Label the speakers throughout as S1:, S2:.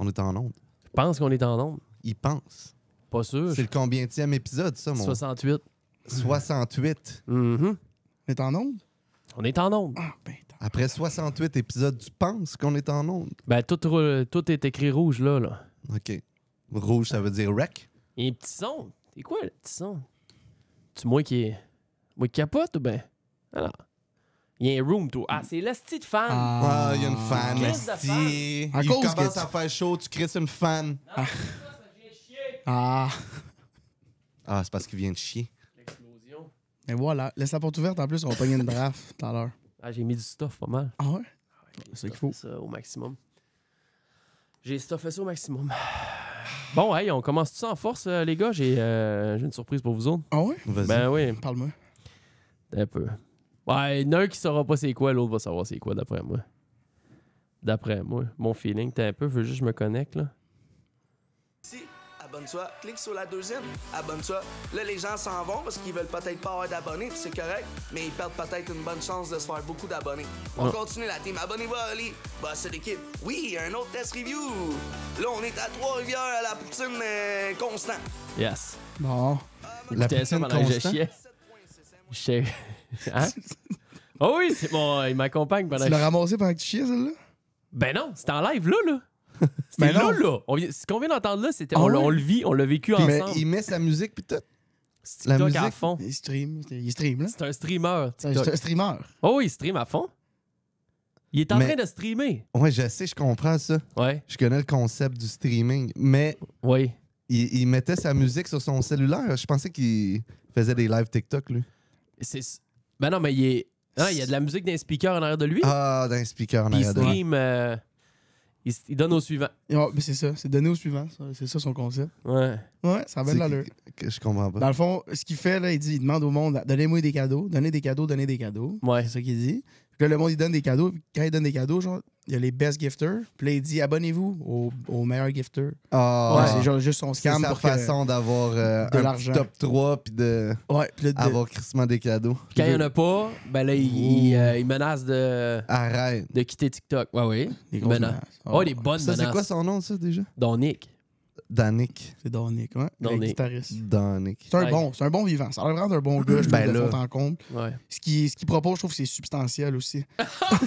S1: On est en onde.
S2: Je pense qu'on est en onde.
S1: Il pense.
S2: Pas sûr.
S1: C'est le combienième épisode, ça, mon?
S2: 68.
S1: 68.
S2: Mm-hmm.
S3: On est en onde?
S2: On est en onde.
S3: Ah, ben,
S1: Après 68 épisodes, tu penses qu'on est en onde?
S2: Ben, tout est écrit rouge, là.
S1: OK. Rouge, ça veut dire wreck?
S2: Il y a un petit son. C'est quoi, le petit son? Tu moi qui capote ou ben? Alors. Il y a un room, toi. Ah, c'est l'asti de fan.
S1: Ah, il y a une fan,
S2: Crise de
S1: esti.
S3: À
S1: Il
S3: cause
S1: commence
S3: que
S1: à faire chaud, tu crisses une fan.
S3: Ah,
S1: Ah, c'est parce qu'il vient de chier.
S2: L'explosion.
S3: et voilà. Laisse la porte ouverte. En plus, on va pogner une draft tout à l'heure.
S2: Ah, j'ai mis du stuff pas mal.
S3: Ah ouais? C'est qu'il faut.
S2: Ça au maximum. J'ai stuffé ça au maximum. Bon, hey, on commence tout ça en force, les gars. J'ai une surprise pour vous autres.
S3: Ah ouais?
S1: Vas-y.
S2: Ben oui,
S3: Parle-moi.
S2: un peu. Ouais, il y en a un qui saura pas c'est quoi, l'autre va savoir c'est quoi, d'après moi. D'après moi. Mon feeling, t'es un peu, veux juste que je me connecte, là.
S4: Ici, abonne-toi, clique sur la deuxième, abonne-toi. Là, les gens s'en vont parce qu'ils veulent peut-être pas avoir d'abonnés, puis c'est correct, mais ils perdent peut-être une bonne chance de se faire beaucoup d'abonnés. On continue la team. Abonnez-vous à Ali, boss de l'équipe. Oui, un autre test review. Là, on est à Trois-Rivières à la poutine constant.
S2: Yes.
S3: Bon.
S1: La
S2: Écoutez ça
S1: poutine
S2: pendant que je
S1: constant?
S2: chiais. Je sais. Hein? Oh oui, c'est bon, il m'accompagne pendant
S3: Tu
S2: que
S3: l'as ramassé pendant que tu chiais, celle-là?
S2: Ben non, c'était en live là. C'était
S3: Ben non.
S2: là. Ce qu'on vient d'entendre là, c'était
S3: Ah
S2: on,
S3: ouais?
S2: on le vit, on l'a vécu
S1: Mais
S2: ensemble.
S1: il met sa musique pis tout.
S2: C'est
S1: la
S2: TikTok à
S1: musique.
S2: fond.
S3: Il stream, là.
S2: C'est un streamer.
S3: C'est
S2: TikTok.
S3: un streamer.
S2: Oh oui, il stream à fond. Il est en
S1: Mais-
S2: train de streamer.
S1: Ouais, je sais, je comprends ça.
S2: Ouais.
S1: Je connais le concept du streaming. Mais
S2: Oui.
S1: il mettait sa musique sur son cellulaire. Je pensais qu'il faisait des lives TikTok, lui.
S2: Ben non, mais il est. Ah, il y a de la musique d'un speaker en arrière de lui.
S1: Ah, d'un speaker en
S2: Puis il
S1: arrière de lui.
S2: stream. Il donne au suivant.
S3: Mais c'est ça. C'est donné au suivant. C'est ça son concept.
S2: Ouais.
S3: Ouais, ça a bien de l'allure.
S1: Que je comprends pas.
S3: Dans le fond, ce qu'il fait, là, il demande au monde, donnez-moi des cadeaux, donnez des cadeaux, donnez des cadeaux.
S2: Ouais.
S3: C'est ça qu'il dit. Puis là, le monde, il donne des cadeaux. Puis quand il donne des cadeaux, genre, il y a les best gifters. Puis là, il dit, abonnez-vous aux meilleurs gifters.
S1: Ah,
S3: Ouais, c'est genre juste son
S1: c'est
S3: scam
S1: sa
S3: pour
S1: façon d'avoir un petit
S3: l'argent.
S1: top 3 puis
S3: Ouais, puis là,
S1: d'avoir crissement des cadeaux.
S2: Puis quand il n'y en a pas, ben là, il menace
S1: Arrête.
S2: de quitter TikTok. Ouais, oui.
S3: des grosses
S2: menaces.
S3: menaces.
S2: Oh, des bonnes
S1: Ça,
S2: menaces.
S1: c'est quoi son nom, ça, déjà?
S2: Don Nick.
S1: Danick.
S3: C'est Donick, ouais.
S2: Donick.
S3: Le guitariste.
S1: Danick.
S3: C'est un
S2: Ouais.
S3: bon, c'est un bon vivant. Ça a l'air vraiment d'un bon gars, je trouve,
S1: Ben
S3: de
S1: là.
S3: fond en compte.
S2: Ouais.
S3: Ce qu'il propose, je trouve que c'est substantiel aussi.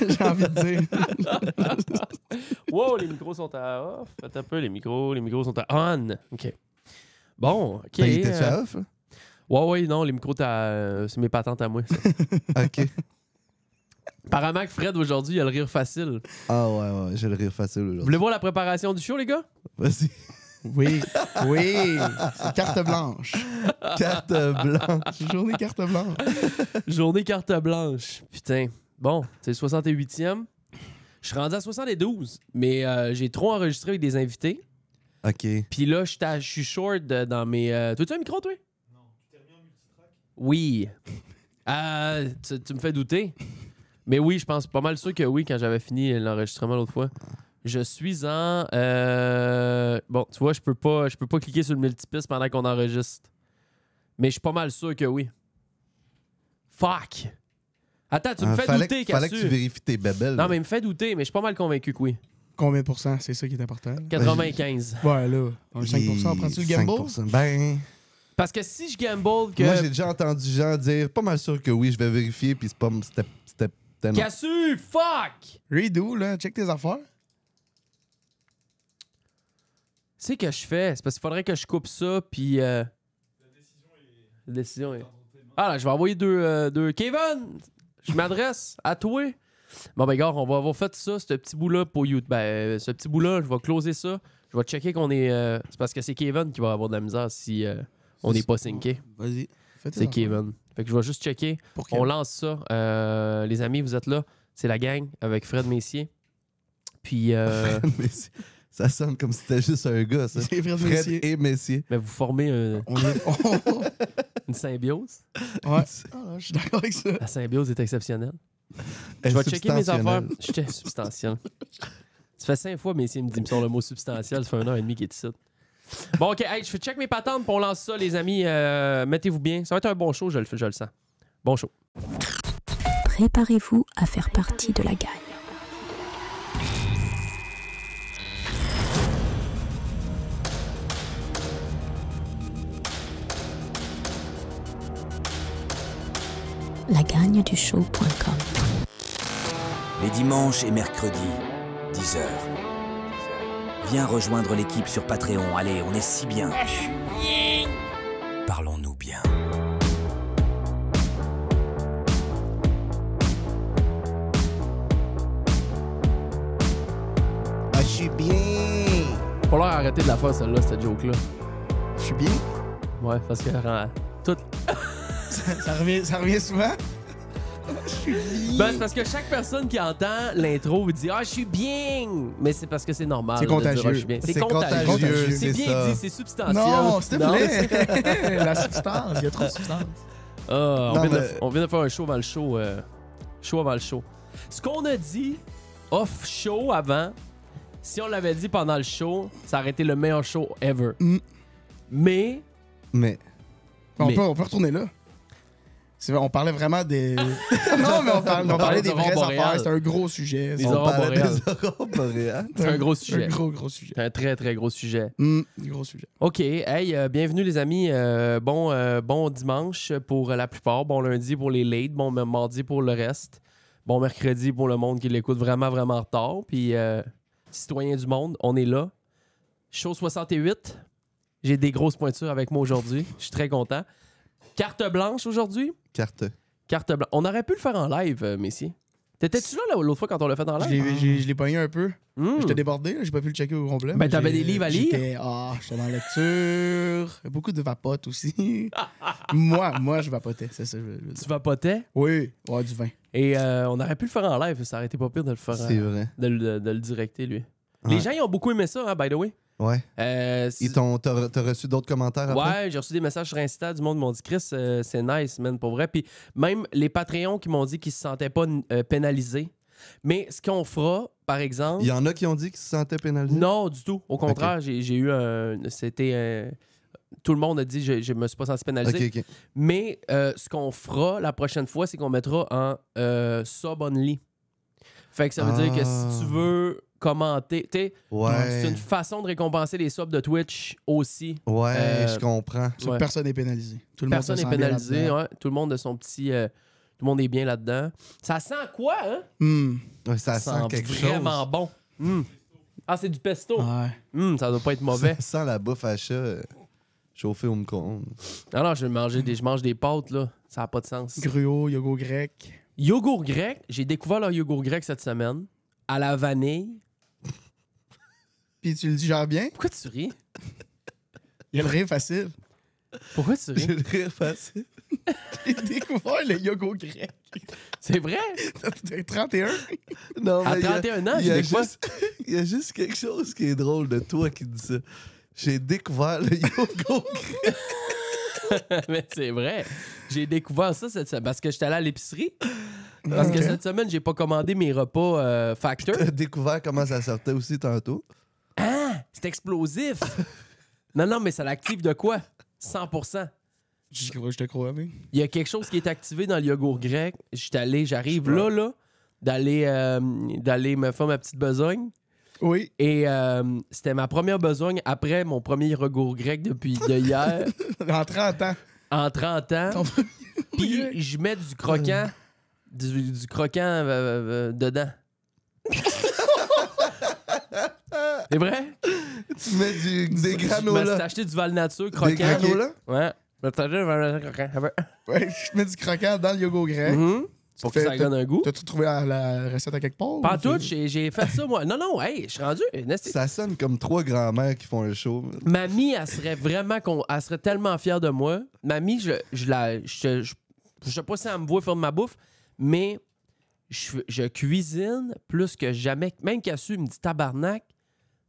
S3: J'ai envie de dire.
S2: Wow, les micros sont à off. Faites un peu, les micros sont à on. OK. Bon, OK.
S1: Ben, il était-tu à off, là?
S2: Ouais, non, les micros, c'est mes patentes à moi. Ça.
S1: OK.
S2: Apparemment que Fred, aujourd'hui, il a le rire facile.
S1: Ah ouais, j'ai le rire facile
S2: Vous
S1: aujourd'hui.
S2: voulez voir la préparation du show, les gars?
S1: Vas-y.
S3: Oui, c'est carte blanche.
S1: Carte blanche.
S3: Journée carte blanche.
S2: Journée carte blanche. Putain. Bon, c'est le 68e. Je suis rendu à 72, mais j'ai trop enregistré avec des invités.
S1: OK.
S2: Puis là, je suis short dans mes... Tu as un micro, toi? Non. Tu t'es remis en multitrack? Oui. Tu me fais douter. Mais oui, je pense pas mal sûr que oui, quand j'avais fini l'enregistrement l'autre fois. Je suis en... Bon, tu vois, je peux pas cliquer sur le multipiste pendant qu'on enregistre. Mais je suis pas mal sûr que oui. Fuck! Attends, tu me fais douter,
S1: Fallait que
S2: Cassu.
S1: tu vérifies tes bébelles.
S2: Non, mais il me fait douter, mais je suis pas mal convaincu que oui.
S3: Combien de pourcents? C'est ça qui est important.
S2: 95.
S3: Ouais, là. Un 5%, prends-tu le gamble?
S1: 5%. Ben,
S2: Parce que si je gamble que...
S1: moi, j'ai déjà entendu gens dire, pas mal sûr que oui, je vais vérifier, puis c'était non.
S2: Cassu, fuck!
S3: Redo, là, check tes affaires.
S2: C'est que je fais. C'est parce qu'il faudrait que je coupe ça, puis... La décision est... Ah là, je vais envoyer deux... Kevin! Je m'adresse à toi. Bon, ben, gars, on va avoir fait ça, ce petit bout-là, pour YouTube. Ben, ce petit bout-là, je vais closer ça. Je vais checker qu'on est... C'est parce que c'est Kevin qui va avoir de la misère si on n'est pas synqué.
S3: Vas-y. Fais tes
S2: C'est
S3: affaires.
S2: Kevin. Fait que je vais juste checker.
S3: Pour
S2: On lance ça. Les amis, vous êtes là. C'est la gang avec Fred Messier. Puis...
S1: Mais ça sonne comme si c'était juste un gars, ça.
S3: C'est Fred
S1: Fred
S3: Messier.
S1: et Messier.
S2: Mais vous formez
S3: On est...
S2: une symbiose.
S3: Ouais. Ah, là, je suis d'accord avec ça.
S2: La symbiose est exceptionnelle. Je vais checker mes affaires. J'étais substantiel. Ça fait 5 fois, Messier me dit me sort le mot substantiel. Ça fait 1h30 qu'il est ici. Bon, OK. Hey, je fais check mes patentes pour on lance ça, les amis. Mettez-vous bien. Ça va être un bon show, je le sens. Bon show.
S5: Préparez-vous à faire partie de la gagne. lagagneduShow.com.
S6: Les dimanches et mercredis, 10h. Viens rejoindre l'équipe sur Patreon. Allez, on est si bien. Parlons-nous bien.
S3: Ah, je suis bien.
S2: Faut leur arrêter de la faire, celle-là, cette joke-là.
S3: Je suis bien.
S2: Ouais, parce que tout.
S3: Ça revient souvent. Je suis bien.
S2: Ben, c'est parce que chaque personne qui entend l'intro dit je suis bien. Mais c'est parce que c'est normal.
S3: C'est
S2: de dire,
S3: contagieux.
S2: je suis bien. C'est
S1: C'est
S2: contagieux.
S1: contagieux,
S2: C'est
S1: c'est
S2: bien
S1: ça.
S2: dit, c'est substantiel.
S3: Non, s'il te
S2: Non,
S3: plaît. La substance. Il y a trop de substance.
S2: Ah,
S1: Non,
S2: on
S1: mais-
S2: vient de faire un show avant le show. Show avant le show. Ce qu'on a dit off-show avant, si on l'avait dit pendant le show, ça aurait été le meilleur show ever.
S3: Mm.
S2: Mais,
S1: Mais
S3: On peut retourner là. C'est vrai, on parlait vraiment des. Non, mais on parlait des
S2: des aurores
S3: vraies
S2: boréales.
S3: affaires. C'est un gros sujet.
S2: Des
S3: C'est
S2: aurores
S1: parlait
S2: boréales.
S1: des aurores boréales.
S2: c'est un gros sujet.
S3: un gros sujet.
S2: C'est un très, très gros sujet.
S3: Gros sujet.
S2: OK. Hey, bienvenue les amis. Bon dimanche pour la plupart. Bon lundi pour les late. Bon mardi pour le reste. Bon mercredi pour le monde qui l'écoute vraiment, vraiment en retard. Puis, citoyens du monde, on est là. Show 68. J'ai des grosses pointures avec moi aujourd'hui. Je suis très content. Carte blanche aujourd'hui.
S1: Carte.
S2: Carte blanche. On aurait pu le faire en live, messieurs. T'étais-tu là l'autre fois quand on l'a fait en live?
S3: Je l'ai pogné un peu.
S2: Hmm.
S3: J'étais débordé, là, j'ai pas pu le checker au complet.
S2: Ben,
S3: mais
S2: t'avais
S3: j'ai-
S2: des livres à lire?
S3: J'étais dans la lecture. Beaucoup de vapote aussi. moi, je vapotais, c'est ça. Je veux dire.
S2: Tu vapotais?
S3: Oui, ouais, du vin.
S2: Et on aurait pu le faire en live. Ça aurait été pas pire de le faire.
S1: C'est vrai.
S2: De le directer, lui. Les
S1: Ouais.
S2: gens, ils ont beaucoup aimé ça, hein, by the way.
S1: Ouais. T'as reçu d'autres commentaires après?
S2: Ouais, j'ai reçu des messages sur Insta du monde qui m'ont dit Chris, c'est nice, man, pour vrai. Puis même les Patreons qui m'ont dit qu'ils se sentaient pas pénalisés. Mais ce qu'on fera, par exemple.
S1: Il y en a qui ont dit qu'ils se sentaient pénalisés?
S2: Non, du tout. Au contraire, j'ai eu un. C'était. Tout le monde a dit je me suis pas senti pénalisé.
S1: Ok.
S2: Mais ce qu'on fera la prochaine fois, c'est qu'on mettra en sub only. Fait que ça veut dire que si tu veux commenter, tu sais,
S1: Ouais.
S2: c'est une façon de récompenser les subs de Twitch aussi.
S1: Ouais, je comprends.
S2: Ouais.
S3: Personne n'est pénalisé. Tout le
S2: Personne
S3: monde
S2: n'est
S3: se sent bien
S2: pénalisé,
S3: là-dedans.
S2: ouais. Tout le monde de son petit. Tout le monde est bien là-dedans. Ça sent quoi, hein?
S1: Ouais, ça sent quelque
S2: vraiment
S1: chose.
S2: bon. Ah, c'est du pesto.
S3: Ouais.
S2: Ça doit pas être mauvais.
S1: Ça sent la bouffe à chat chauffée au micro-ondes.
S2: Alors, je mange des pâtes, là. Ça n'a pas de sens.
S3: Gruau, yogourt grec.
S2: Yogourt grec, j'ai découvert leur yogourt grec cette semaine. À la vanille.
S3: Puis tu le digères bien.
S2: Pourquoi tu ris?
S3: Il y a le rire facile.
S2: Pourquoi tu
S1: J'ai
S2: ris?
S1: le rire facile.
S3: J'ai découvert le yogourt grec.
S2: C'est vrai?
S3: T'as 31?
S1: Non,
S2: À
S1: mais il y a-
S2: 31 ans,
S1: il y a
S2: j'ai découvert.
S1: il y a juste quelque chose qui est drôle de toi qui dis ça. J'ai découvert le yogourt.
S2: Mais c'est vrai. J'ai découvert ça cette semaine parce que j'étais allé à l'épicerie. Parce que
S3: Ok.
S2: cette semaine, j'ai pas commandé mes repas Factor.
S1: T'as découvert comment ça sortait aussi tantôt.
S2: Ah! C'est explosif! Non, mais ça l'active de quoi? 100%.
S3: Je te crois, mais.
S2: Il y a quelque chose qui est activé dans le yogourt grec. J'arrive là, d'aller me faire ma petite besogne.
S3: Oui.
S2: Et c'était ma première besogne après mon premier yogourt grec depuis hier,
S3: En 30 ans.
S2: en 30 ans.
S3: Ton premier
S2: Puis
S3: grec.
S2: je mets du croquant, du croquant dedans. C'est vrai?
S1: Tu mets des
S2: Je me suis
S1: granolas.
S2: acheté du Val Nature
S1: Des
S2: croquant.
S1: granolas?
S2: Ouais. Je me suis acheté du Val Nature croquant.
S3: Ouais, je mets du croquant dans le yogourt grec.
S2: Mhm. Pour que
S3: Fais-
S2: ça donne un goût.
S3: T'as-tu trouvé la recette à quelque part?
S2: Pas
S3: ou
S2: tout,
S3: c'est-
S2: j'ai fait ça moi. Non, hey, je suis rendu.
S1: Ça sonne comme trois grands-mères qui font un show.
S2: Mamie, elle serait vraiment elle serait tellement fière de moi. Mamie, je sais pas si elle me voit faire de ma bouffe, mais je cuisine plus que jamais. Même Cassu me dit tabarnak,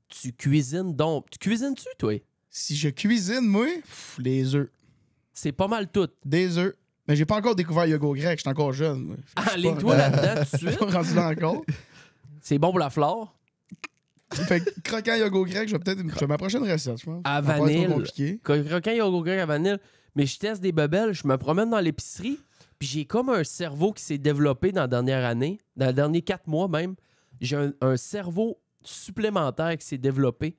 S2: tu cuisines donc. Tu cuisines-tu, toi?
S3: Si je cuisine, moi, les œufs.
S2: C'est pas mal tout.
S3: Des œufs. Mais j'ai pas encore découvert le yogourt grec, je suis encore jeune. Moi. Fait que je suis pas-
S2: Enligne-toi là-dedans tout de
S3: Je suis
S2: suite.
S3: pas rendu là encore.
S2: C'est bon pour la flore.
S3: Fait que croquant yogourt grec, je vais ma prochaine recette, je pense.
S2: À
S3: Ça va pas être
S2: vanille.
S3: trop compliqué.
S2: Croquant yogourt grec à vanille. Mais je teste des bebelles, je me promène dans l'épicerie, puis j'ai comme un cerveau qui s'est développé dans la dernière année, dans les derniers 4 mois même. J'ai un cerveau supplémentaire qui s'est développé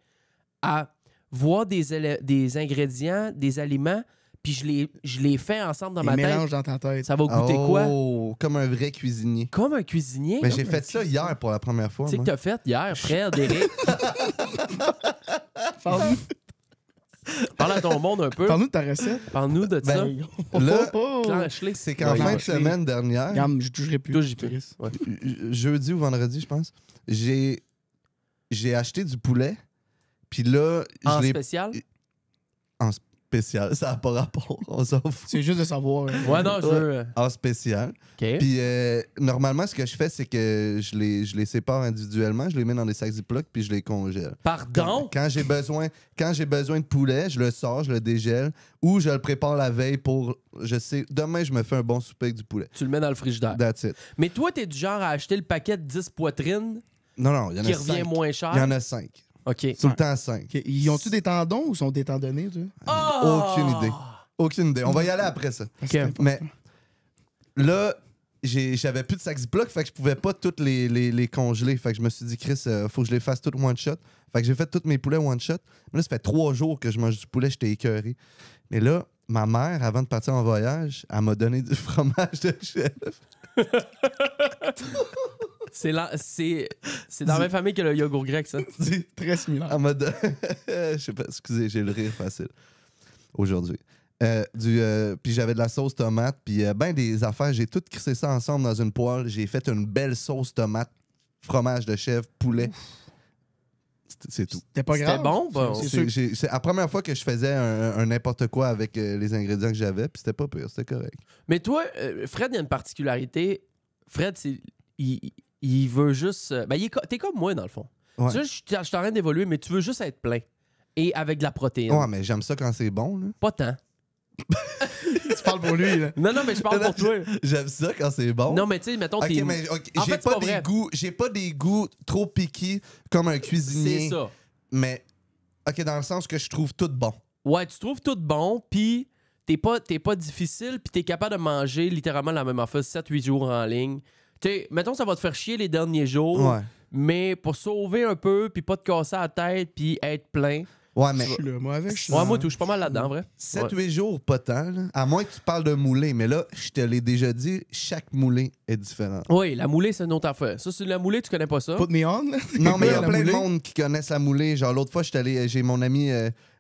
S2: à voir des ingrédients, des aliments, puis puis je les fais ensemble dans
S3: Des
S2: ma
S3: mélanges
S2: tête.
S3: dans ta tête.
S2: Ça va goûter quoi?
S1: Oh, comme un vrai cuisinier.
S2: Comme un cuisinier.
S1: Mais j'ai fait ça hier pour la première fois.
S2: Tu sais que
S1: moi.
S2: t'as fait hier, Fred, Eric.
S3: Parle-nous
S2: Parle à ton monde un peu.
S3: parle-nous de ta recette.
S2: Parle-nous de ça.
S1: Là,
S2: Clenche-les.
S1: c'est qu'en
S3: Ouais,
S1: fin de
S3: lâche-les.
S1: semaine dernière,
S3: Regarde, je toucherai plus.
S2: Toi, j'y peux. Ouais.
S1: jeudi ou vendredi, je pense, j'ai acheté du poulet. Puis là,
S2: En
S1: je l'ai
S2: spécial?
S1: en spécial. Ça n'a pas rapport. On s'en fout.
S3: C'est juste de savoir.
S2: Ouais, non, je veux.
S1: En spécial.
S2: OK.
S1: Puis normalement, ce que je fais, c'est que je les sépare individuellement, je les mets dans des sacs Ziploc, puis je les congèle.
S2: Pardon?
S1: Quand j'ai besoin de poulet, je le sors, je le dégèle, ou je le prépare la veille pour, je sais, demain, je me fais un bon souper avec du poulet.
S2: Tu le mets dans le frigidaire.
S1: That's it.
S2: Mais toi, t'es du genre à acheter le paquet de 10 poitrines
S1: Non, il y en
S2: qui
S1: a
S2: revient
S1: 5.
S2: moins cher.
S1: Il y en a 5.
S2: OK.
S1: Tout le temps 5.
S3: Ok, ils ont-tu des tendons ou sont détendonnés, toi?
S1: Aucune idée. Aucune idée. On va y aller après ça.
S2: OK.
S1: Mais là, j'avais plus de sacs Ziploc, fait que je pouvais pas toutes les congeler. Fait que je me suis dit, Chris, faut que je les fasse toutes one shot. Fait que j'ai fait tous mes poulets one shot. Mais là, ça fait 3 jours que je mange du poulet, j'étais écœuré. Mais là, ma mère, avant de partir en voyage, elle m'a donné du fromage de chef.
S2: C'est dans la même famille que le yogourt grec, ça.
S3: C'est très similaire.
S1: Elle m'a donné... Je sais pas, excusez, j'ai le rire facile aujourd'hui. Puis j'avais de la sauce tomate, puis ben des affaires. J'ai tout crissé ça ensemble dans une poêle. J'ai fait une belle sauce tomate, fromage de chèvre, poulet. C'est tout.
S3: C'était pas grave.
S2: C'était bon? Bon.
S1: C'est la première fois que je faisais un n'importe quoi avec les ingrédients que j'avais, puis c'était pas pire, c'était correct.
S2: Mais toi, Fred, il y a une particularité. Fred, il veut juste... Ben, t'es comme moi, dans le fond.
S1: Ouais.
S2: Tu sais, je suis en train d'évoluer, mais tu veux juste être plein. Et avec de la protéine.
S1: Ouais, mais j'aime ça quand c'est bon, là.
S2: Pas tant.
S3: Tu parles pour lui, là.
S2: Non, mais je parle pour toi.
S1: J'aime ça quand c'est bon.
S2: Non, mais tu sais, mettons,
S1: Ok,
S2: t'es...
S1: mais ok,
S2: En
S1: j'ai
S2: fait, c'est
S1: pas
S2: pas vrai.
S1: j'ai pas des goûts trop piqués comme un cuisinier.
S2: C'est ça.
S1: Mais ok, dans le sens que je trouve tout bon.
S2: Ouais, tu trouves tout bon, puis t'es pas difficile, puis t'es capable de manger littéralement la même affaire 7-8 jours en ligne. Tu sais, mettons, ça va te faire chier les derniers jours,
S1: Ouais.
S2: mais pour sauver un peu, puis pas te casser la tête, puis être plein.
S1: Ouais, mais
S3: Je suis là, moi, avec. je suis
S2: Ouais,
S3: là.
S2: moi, tout, je suis pas mal là-dedans, en vrai.
S1: 7-8 jours, pas tant. Là. À moins que tu parles de moulé. Mais là, je te l'ai déjà dit, chaque moulé est différent.
S2: Oui, la moulée, c'est une autre affaire. Ça, c'est la moulée, tu connais pas ça?
S3: Put me on, là.
S1: Non, mais il y a
S3: La
S1: plein de
S3: moulée.
S1: monde qui connaissent la moulée. Genre, l'autre fois, j'ai mon ami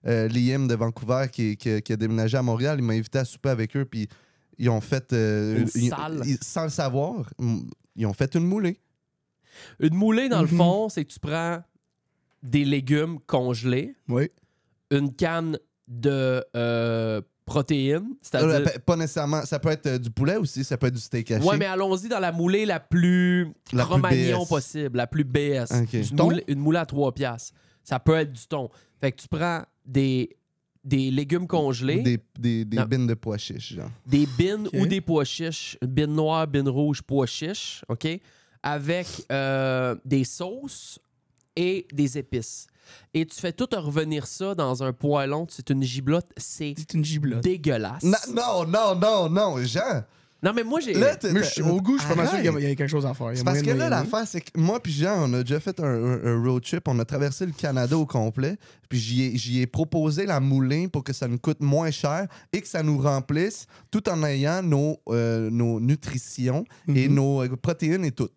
S1: Liam de Vancouver qui a déménagé à Montréal. Il m'a invité à souper avec eux. Puis ils ont fait.
S2: Une salle.
S1: Sans le savoir, ils ont fait une moulée.
S2: Une moulée, dans le fond, c'est que tu prends des légumes congelés,
S3: Oui.
S2: une canne de protéines, c'est-à-dire...
S1: Pas nécessairement. Ça peut être du poulet aussi. Ça peut être du steak haché.
S2: Ouais, mais allons-y dans la moulée la plus
S1: La plus
S2: Cro-Magnon
S1: BS.
S2: possible, la plus BS.
S1: Ok.
S2: Une moulée à 3 piastres. Ça peut être du thon. Fait que tu prends des légumes congelés,
S1: Des
S2: Non.
S1: bines de pois chiches, genre.
S2: des bines
S3: Ok.
S2: ou des pois chiches, bine noire, bine rouge, pois chiches, OK? Avec des sauces et des épices. Et tu fais tout revenir ça dans un poêlon. C'est une giblotte. C'est
S3: C'est une giblotte.
S2: dégueulasse.
S1: Non, Jean!
S2: Non, mais moi, j'ai...
S1: Là,
S3: Moi, au goût, je suis pas mal sûr
S1: Arrête.
S3: qu'il y a quelque chose à faire. Il y a
S1: C'est parce que
S3: moyen de
S1: là,
S3: moyenner.
S1: l'affaire, c'est que moi puis Jean, on a déjà fait un road trip. On a traversé le Canada au complet. Puis j'y ai proposé la moulée pour que ça nous coûte moins cher et que ça nous remplisse tout en ayant nos nutritions et nos protéines et tout.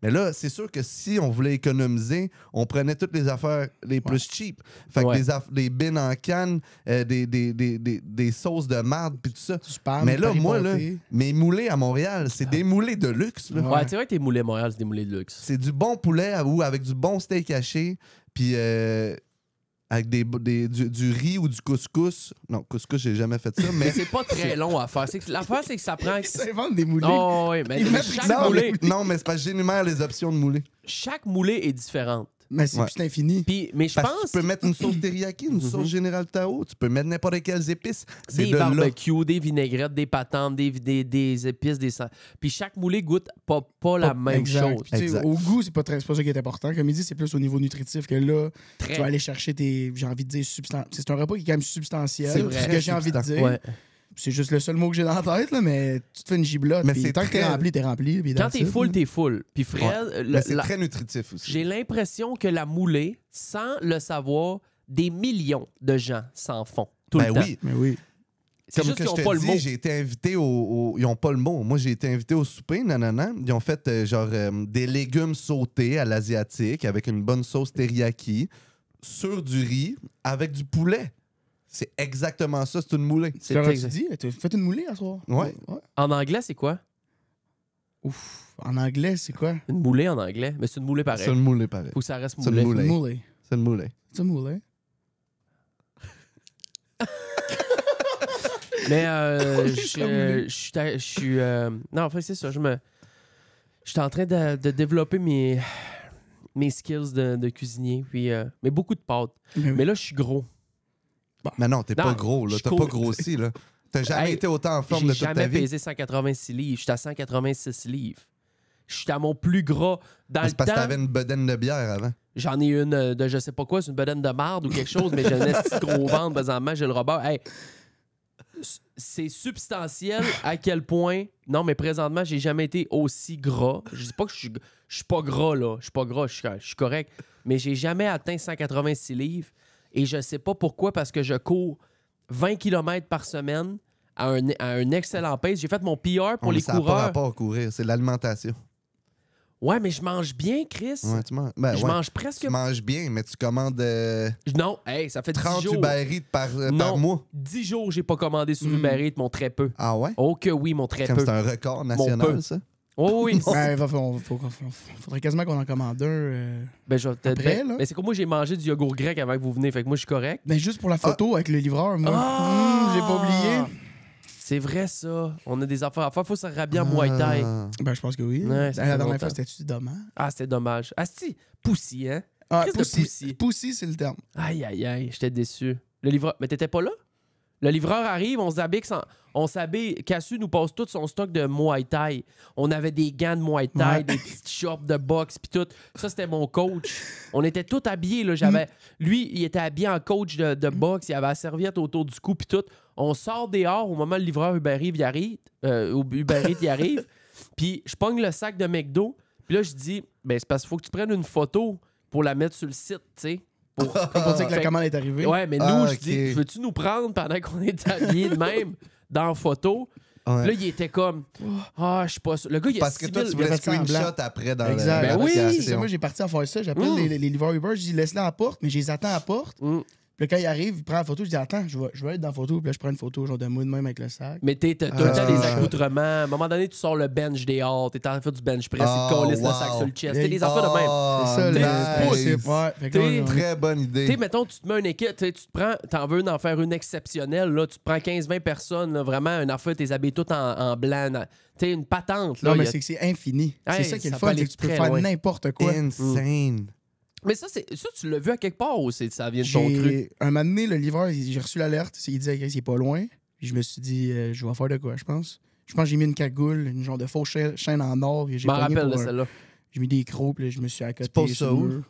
S1: Mais là, c'est sûr que si on voulait économiser, on prenait toutes les affaires les plus cheap. Fait que
S2: Ouais.
S1: des bines en canne, des sauces de marde, puis tout ça.
S3: Du spam,
S1: Mais là,
S3: Paris
S1: moi, là,
S3: pâté.
S1: mes moulées à Montréal, c'est des moulées de luxe. Là.
S2: Ouais, c'est vrai que tes moulées Montréal, c'est des moulées de luxe.
S1: C'est du bon poulet ou avec du bon steak haché, puis avec du riz ou du couscous. Non, couscous, j'ai jamais fait ça,
S2: Mais
S1: mais...
S2: c'est pas très long à faire. L'affaire, c'est que ça prend...
S3: Ils s'inventent des moulées.
S2: Oh, oui, mais
S3: Ils mettent
S2: chaque
S1: non,
S2: moulée,
S1: non, mais c'est parce que j'énumère les options de moulée.
S2: chaque moulée est différente.
S3: Mais c'est
S1: Ouais.
S3: juste infini.
S2: Puis, mais je
S1: Parce que
S2: pense
S1: tu peux mettre une sauce teriyaki, une sauce Général Tao, tu peux mettre n'importe quelles épices. C'est
S2: des
S1: de là.
S2: barbecues, des vinaigrettes, des patentes, des épices, des sang. Puis chaque moulée goûte pas la même
S3: Exact.
S2: chose.
S3: Puis, tu sais,
S1: Exact.
S3: au goût, c'est pas ça qui est important. Comme il dit, c'est plus au niveau nutritif que là,
S2: Très.
S3: tu vas aller chercher tes, j'ai envie de dire, c'est un repas qui est quand même substantiel.
S1: C'est
S3: C'est
S1: vrai.
S3: ce que j'ai envie de dire.
S2: Ouais.
S3: C'est juste le seul mot que j'ai dans la tête, là, mais tu te fais une giblotte.
S1: Mais
S3: Puis
S1: c'est
S3: tant que t'es
S1: très-
S3: rempli, t'es rempli. Puis
S2: Quand
S3: that's
S2: t'es
S3: it,
S2: full,
S3: là.
S2: t'es full. Puis Fred,
S1: Mais c'est très nutritif aussi.
S2: j'ai l'impression que la moulée, sans le savoir, des millions de gens s'en font tout
S1: Ben
S2: le temps.
S1: oui.
S3: Mais oui.
S2: C'est
S1: Comme
S2: juste
S1: que
S2: qu'ils
S1: je
S2: n'ont pas
S1: te
S2: le
S1: dis,
S2: mot.
S1: j'ai été invité Ils n'ont pas le mot. Moi, j'ai été invité au souper, nanana. Ils ont fait des légumes sautés à l'asiatique avec une bonne sauce teriyaki sur du riz avec du poulet. C'est exactement ça, c'est une moulée.
S3: Tu leur
S2: exact.
S3: as-tu dit? Tu as fait une moulée à soir?
S1: Ouais.
S2: En anglais, c'est quoi?
S3: Ouf. En anglais, c'est quoi?
S2: Une moulée en anglais. Mais c'est une moulée pareil.
S1: C'est une moulée, pareil.
S2: Faut que ça reste
S1: C'est une
S2: moulée.
S1: moulée.
S3: Une moulée.
S1: C'est une moulée.
S3: C'est une moulée.
S2: Mais je suis... Non, en fait, c'est ça. Je suis en train de développer mes skills de cuisinier. Puis, mais beaucoup de pâtes. Mais là, je suis gros.
S1: Mais non, t'es
S2: Non,
S1: pas gros, là.
S2: je
S1: T'as
S2: cours-
S1: pas grossi, là. T'as jamais
S2: Hey,
S1: été autant en forme
S2: J'ai
S1: de toute ta
S2: jamais
S1: vie.
S2: pesé 186 livres. Je suis à 186 livres. Je suis à mon plus gras. Dans le
S1: C'est parce que
S2: temps,
S1: t'avais une bedaine de bière avant.
S2: j'en ai une de je sais pas quoi, c'est une bedaine de marde ou quelque chose, mais j'ai un esti gros ventre présentement, j'ai le Robert. Hey, c'est substantiel à quel point. Non, mais présentement, j'ai jamais été aussi gras. Je dis pas que je suis pas gras, là. Je suis pas gras, je suis correct. Mais j'ai jamais atteint 186 livres. Et je sais pas pourquoi, parce que je cours 20 km par semaine à un excellent pace. J'ai fait mon PR pour les
S1: Ça n'a pas
S2: coureurs.
S1: rapport à courir, c'est l'alimentation.
S2: Ouais, mais je mange bien, Chris.
S1: Ouais, tu manges. Ben,
S2: Je
S1: ouais.
S2: mange presque.
S1: Tu manges bien, mais tu commandes
S2: Non, hey, ça fait 10
S1: 30
S2: jours.
S1: Uber Eats par
S2: Non.
S1: mois.
S2: 10 jours, j'ai pas commandé sur Uber Eats, mon très peu.
S1: Ah ouais?
S2: Oh que oui, mon très
S1: Comme
S2: peu.
S1: c'est un record
S2: peu.
S1: national, ça?
S2: Oh oui.
S3: Ouais, faudrait quasiment qu'on en commande un.
S2: Ben, je vais peut-être.
S3: Après, là?
S2: Mais c'est comme moi, j'ai mangé du yogourt grec avant que vous venez, fait que moi, je suis correct.
S3: Ben, juste pour la photo avec le livreur, moi.
S2: Ah!
S3: J'ai pas oublié.
S2: C'est vrai, ça. On a des affaires à faire. Faut se rhabiller en Muay Thai.
S1: Ah.
S3: Ben, je pense que oui.
S2: Ouais, ça fait
S3: La dernière
S2: longtemps.
S3: fois, c'était-tu dommage?
S2: Ah, c'était dommage. Ah, si, poussi, hein?
S3: Ah,
S2: Crise de poussi.
S3: Poussi, c'est le terme.
S2: Aïe, aïe, aïe, j'étais déçu. Le livreur. Mais t'étais pas là? Le livreur arrive, on s'habille. Cassu nous passe tout son stock de Muay Thai. On avait des gants de Muay Thai,
S3: Ouais.
S2: des petites shorts de boxe, puis tout. Ça, c'était mon coach. On était tous habillés. Là. Lui, il était habillé en coach de boxe. Il avait la serviette autour du cou, puis tout. On sort dehors au moment où le livreur Uber Eats il arrive. Puis je pogne le sac de McDo. Puis là, je dis, ben c'est parce qu'il faut que tu prennes une photo pour la mettre sur le site, tu sais.
S3: Comme pour dire que la
S2: Fait-
S3: commande est arrivée.
S2: Ouais, mais nous,
S1: Ah,
S2: je dis,
S1: ok.
S2: veux-tu nous prendre pendant qu'on est habillés de même dans la photo?
S1: Ouais.
S2: Puis là, il était comme, ah, je suis pas sûr. Le gars, il a
S1: Parce que
S2: 6
S1: toi,
S2: 000.
S1: tu voulais
S3: fait semblant.
S1: screenshot après dans
S3: Exact.
S2: Ben oui,
S1: l'application.
S3: Moi, j'ai parti à faire ça. J'appelle les livreurs Uber. Je dis, laisse-les à la porte, mais je les attends à la porte.
S2: Mm.
S3: Puis là, quand il arrive, il prend la photo. Je dis, attends, je vais être dans la photo. Puis là, je prends une photo, genre de moi de même avec le sac.
S2: Mais t'as tout le temps des
S1: Ah.
S2: accoutrements. À un moment donné, tu sors le bench dehors. T'es en train de faire du bench press.
S1: Ah,
S2: tu te colles le
S1: wow.
S2: sac sur le chest. T'es des affaires de même.
S1: Ah,
S3: C'est ça, le
S1: nice.
S3: pouce. Ouais, fait que là,
S2: T'es-
S3: on-
S1: Très bonne
S2: Tu
S1: idée.
S2: sais, mettons, tu te mets une équipe, tu te prends, t'en veux en faire une exceptionnelle, là, tu te prends 15-20 personnes, là, vraiment, une affaire, t'es habillé tout en blanc. Tu sais, une patente, là.
S3: Non,
S2: il
S3: mais
S2: y a-
S3: c'est que c'est infini.
S2: Hey,
S3: C'est ça qui est
S2: ça
S3: le
S2: peut
S3: fun,
S2: aller
S3: c'est que tu peux
S2: très
S3: faire
S2: loin.
S3: n'importe quoi.
S1: Insane.
S2: Mais ça, tu l'as vu à quelque part ou ça vient de ton cru?
S3: J'ai un moment donné, le livreur, j'ai reçu l'alerte. Il disait qu'il est pas loin. Puis je me suis dit, je vais faire de quoi, je pense. Je pense que j'ai mis une cagoule, une genre de fausse chaîne en or. Puis
S2: Je m'en rappelle de celle-là.
S3: J'ai mis des crocs, puis là, je me suis accoté.
S1: poses
S3: sur
S1: ça
S3: le
S1: où?
S3: mur.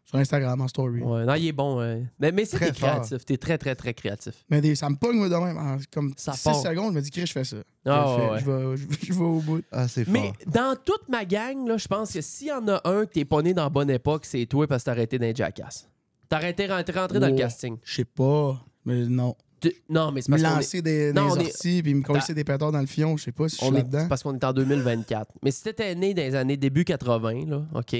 S3: Sur Instagram, en story.
S2: Ouais, non, il est bon. Mais c'est
S1: Très
S2: t'es créatif. T'es très, très, très créatif.
S3: Mais ça me pogne, moi, de même. Comme
S2: Ça
S3: 6
S2: part.
S3: secondes, je me dis, Chris, je fais ça.
S2: Ah,
S3: Je le fais.
S2: ouais.
S3: Je vais au bout.
S1: Ah, c'est fort.
S2: Mais dans toute ma gang, là, je pense que s'il y en a un que t'es pas né dans la bonne époque, c'est toi parce que t'as arrêté dans les Jackass. T'as arrêté rentrer dans le
S3: Oh,
S2: casting.
S3: Je sais pas, mais non.
S2: Non, mais c'est
S3: Me
S2: parce qu'on est...
S3: lancer des
S2: Non, on est-
S3: orties, puis me coller des pétards dans le fion, je sais pas si je suis là-dedans.
S2: C'est parce qu'on est en 2024. Mais si t'étais né dans les années début 80, là, OK,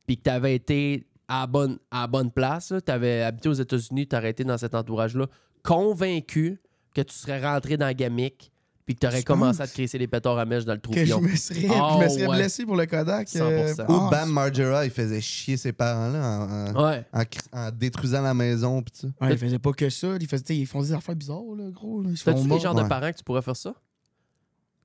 S2: puis que t'avais été à la bonne place, là, t'avais habité aux États-Unis, t'aurais été dans cet entourage-là, convaincu que tu serais rentré dans la gamique puis que t'aurais
S3: Tu
S2: commencé
S3: penses?
S2: à te crisser les pétards à mèche dans le trou
S3: Que je
S2: fion.
S3: me serais,
S2: Oh, ouais.
S3: blessé pour le Kodak.
S2: 100%.
S1: Ou Bam Margera, il faisait chier ses parents-là
S2: Ouais.
S1: en détruisant la maison. Pis ça.
S3: Ouais, ils faisaient pas que ça. Ils font des affaires bizarres, là, gros. Là. Ils se
S2: T'as-tu
S3: font
S2: les
S3: mordre.
S2: genres de
S1: ouais.
S2: parents que tu pourrais faire ça?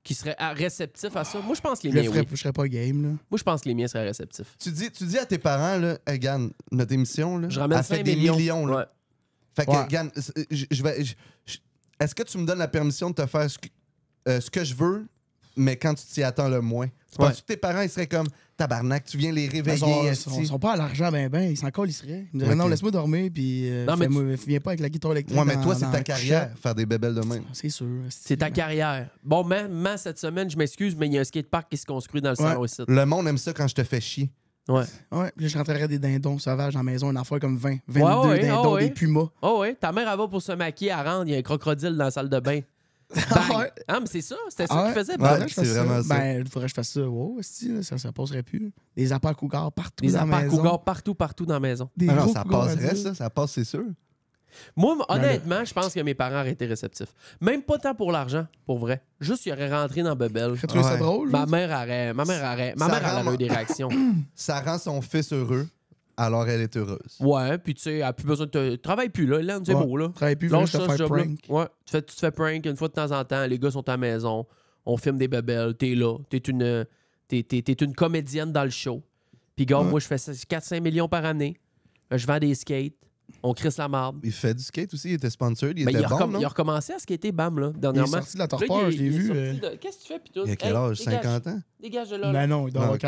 S2: Qui seraient réceptifs à ça? Moi, je pense que les
S3: Je le
S2: miens,
S3: ferais,
S2: oui.
S3: je serais pas game, là.
S2: Moi, je pense que les miens seraient réceptifs.
S1: Tu dis à tes parents, là, hey, Gann, notre émission, là,
S2: Je ramène
S1: elle fait
S2: 5
S1: des millions. là.
S2: Ouais.
S1: Fait que,
S3: Ouais.
S1: Gann, est-ce que tu me donnes la permission de te faire ce que je veux, mais quand tu t'y attends le moins? Tu penses que tes parents, ils seraient comme tabarnak, tu viens les
S3: Ils
S1: réveiller,
S3: sont, sont pas à l'argent, ils s'en collent, ils seraient. Ils me diraient,
S1: Ok.
S3: non, laisse-moi dormir, puis
S2: Non, mais
S3: viens pas avec la guitare électrique.
S1: Ouais, mais
S3: dans-
S1: toi, c'est
S3: dans
S1: ta
S3: la
S1: carrière,
S3: couchette.
S1: faire des bébelles de même.
S3: C'est sûr.
S2: C'est ta carrière. Bon, même cette semaine, je m'excuse, mais il y a un skatepark qui se construit dans le salon ici.
S1: Le monde aime ça quand je te fais chier.
S2: Ouais.
S3: Ouais, puis là, je rentrerais des dindons sauvages dans la maison, une affaire comme 20, 22
S2: ouais,
S3: dindons,
S2: ouais.
S3: des pumas.
S2: Oh, ouais. Ta mère, elle va pour se maquiller, elle rentre, il y a un crocodile dans la salle de bain. Bang.
S3: Ouais.
S2: Ah, mais c'est ça. C'était
S3: Ah
S2: ça
S3: ouais?
S2: qu'il faisait.
S1: Ouais.
S3: Faudrait que je fasse
S1: c'est vraiment ça.
S3: Ben, il faudrait que je fasse ça. Wow, esti, là, ça passerait plus. Des apparts cougars partout
S2: Les
S3: dans la
S2: apparts
S3: maison.
S2: cougars partout dans la maison.
S3: Des
S1: Ah non,
S3: gros
S1: ça
S3: cougars
S1: passerait,
S3: adultes.
S1: ça passe, c'est sûr.
S2: Moi, honnêtement, je pense que mes parents auraient été réceptifs. Même pas tant pour l'argent, pour vrai. Juste, ils auraient rentré dans Bebel.
S3: J'ai trouvé ça
S1: Ouais.
S3: drôle.
S2: Ma
S3: là.
S2: mère aurait
S1: rend-
S2: eu des réactions.
S1: Ça rend son fils heureux, alors elle est heureuse.
S2: Ouais, puis tu sais, elle a plus besoin de te. Travaille plus, là. Là, c'est
S3: Ouais.
S2: beau, là.
S3: Travaille plus,
S2: Lâche
S3: je te
S2: ça, ce
S3: faire
S2: job-là.
S3: prank.
S2: Ouais, tu te fais prank une fois de temps en temps. Les gars sont à la maison. On filme des bebelles. T'es là. T'es une comédienne dans le show. Puis, gars,
S3: Ouais.
S2: moi, je fais 4-5 millions par année. Je vends des skates. On crisse la marde.
S1: Il fait du skate aussi, il était sponsor, il
S2: Ben,
S1: était
S2: il, a
S1: bon,
S2: il a recommencé à skater, bam, là,
S3: Il est
S2: dernièrement.
S3: sorti de la
S2: Là,
S3: torpeur, je l'ai
S2: il est
S3: vu.
S2: sorti de- Qu'est-ce que tu fais, pis tout?
S1: Il a quel
S2: Hey,
S1: âge?
S2: dégage.
S1: 50 ans?
S2: Dégage de là.
S3: Ben non, il doit
S1: Non,
S3: avoir